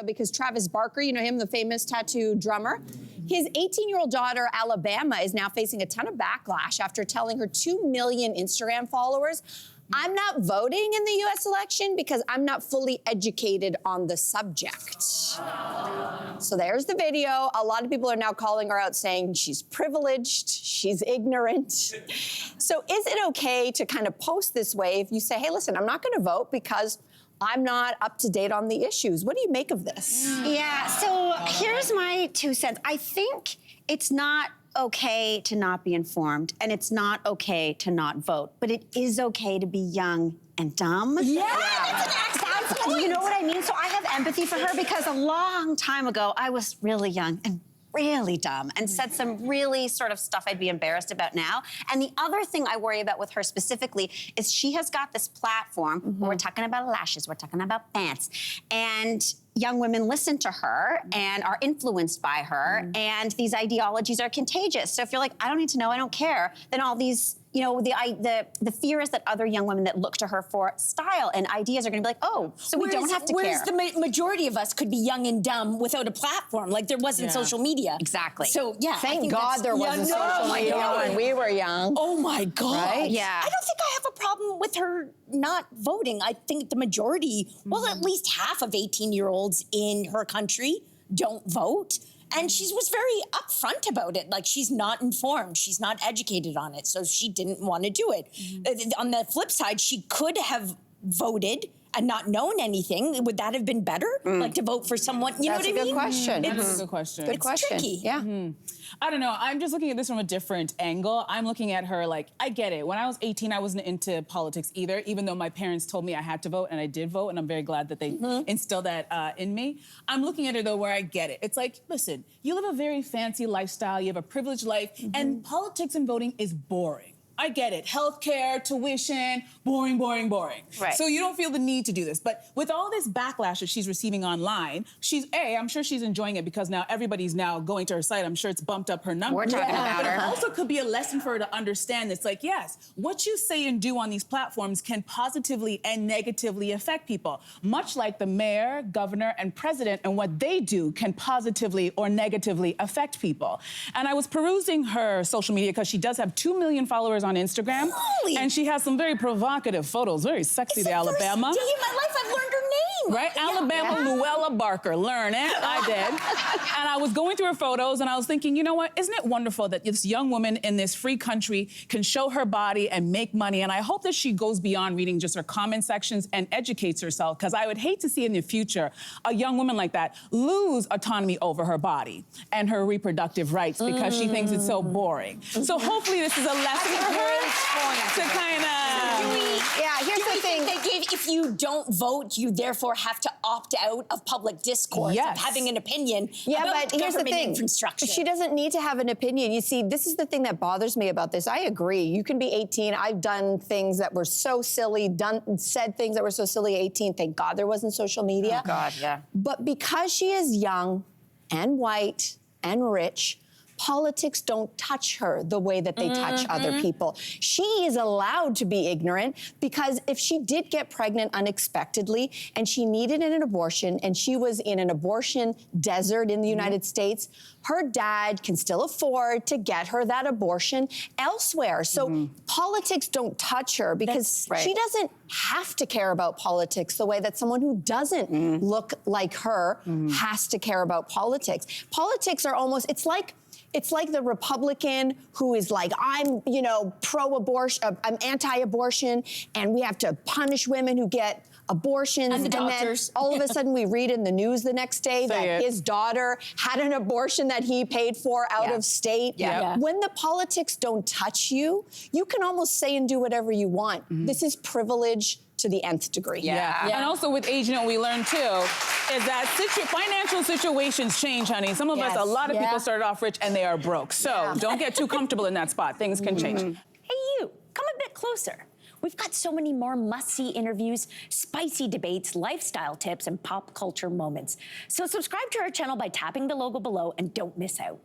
Because Travis Barker, you know him, the famous tattoo drummer, his 18-year-old daughter, Alabama, is now facing a ton of backlash after telling her 2 million Instagram followers, I'm not voting in the US election because I'm not fully educated on the subject. So there's the video. A lot of people are now calling her out saying she's privileged, she's ignorant. So is it okay to kind of post this way if you say, hey, listen, I'm not gonna vote because I'm not up to date on the issues? What do you make of this? Yeah, so here's my 2 cents. I think it's not okay to not be informed, and it's not okay to not vote, but it is okay to be young and dumb. Yeah, that's an excellent point. You know what I mean? So I have empathy for her because a long time ago, I was really young and really dumb and said some really sort of stuff I'd be embarrassed about now. And the other thing I worry about with her specifically is she has got this platform where we're talking about lashes, we're talking about pants, and young women listen to her and are influenced by her, and these ideologies are contagious. So if you're like, I don't need to know, I don't care, then all these, you know, the fear is that other young women that look to her for style and ideas are gonna be like, oh, so we don't have to care. Whereas the majority of us could be young and dumb without a platform, like there wasn't social media. Exactly. So yeah, Thank God there wasn't social media when we were young. Oh my God. Right? Yeah. I don't think I have a problem with her not voting. I think the majority, well, at least half of 18-year-olds in her country don't vote. And she was very upfront about it. Like, she's not informed. She's not educated on it. So she didn't want to do it. On the flip side, she could have voted and not known anything. Would that have been better? Like, to vote for someone, you know what I mean? That's a good question. That's a good question. Good question. Tricky. Yeah. I don't know. I'm just looking at this from a different angle. I'm looking at her like, I get it. When I was 18, I wasn't into politics either, even though my parents told me I had to vote, and I did vote, and I'm very glad that they instilled that in me. I'm looking at it, though, where I get it. It's like, listen, you live a very fancy lifestyle, you have a privileged life, and politics and voting is boring. I get it. Healthcare, tuition, boring, boring, boring. Right. So you don't feel the need to do this. But with all this backlash that she's receiving online, I'm sure she's enjoying it because now everybody's now going to her site. I'm sure it's bumped up her numbers. We're talking about But her. it also could be a lesson for her to understand it's like, yes, what you say and do on these platforms can positively and negatively affect people. Much like the mayor, governor, and president, and what they do can positively or negatively affect people. And I was perusing her social media because she does have 2 million followers on Instagram. Holy. And she has some very provocative photos, very sexy to Alabama. It's the first day in my life I've learned her name. Right? Alabama Luella Barker. Learn it. I did. And I was going through her photos and I was thinking, you know what? Isn't it wonderful that this young woman in this free country can show her body and make money? And I hope that she goes beyond reading just her comment sections and educates herself, because I would hate to see in the future a young woman like that lose autonomy over her body and her reproductive rights because she thinks it's so boring. So hopefully this is a lesson for her to kind of... Here's the thing. If you don't vote, you therefore have to opt out of public discourse, of having an opinion about but here's the government thing. infrastructure. She doesn't need to have an opinion. You see, this is the thing that bothers me about this. I agree. You can be 18. I've done things that were so silly, said things that were so silly at 18. Thank God there wasn't social media. Oh, God, yeah. But because she is young and white and rich, politics don't touch her the way that they touch other people. She is allowed to be ignorant because if she did get pregnant unexpectedly and she needed an abortion and she was in an abortion desert in the United States, her dad can still afford to get her that abortion elsewhere. So politics don't touch her because she doesn't have to care about politics the way that someone who doesn't look like her has to care about politics. Politics are almost, it's like the Republican who is like, I'm, pro-abortion, I'm anti-abortion, and we have to punish women who get abortions. And the then doctors. all of a sudden we read in the news the next day that his daughter had an abortion that he paid for out of state. When the politics don't touch you, you can almost say and do whatever you want. This is privilege to the nth degree. And also with age, what we learned too is that financial situations change, honey. Some of us, a lot of people started off rich and they are broke. So don't get too comfortable in that spot. Things can change. Hey, you, come a bit closer. We've got so many more must-see interviews, spicy debates, lifestyle tips, and pop culture moments. So subscribe to our channel by tapping the logo below and don't miss out.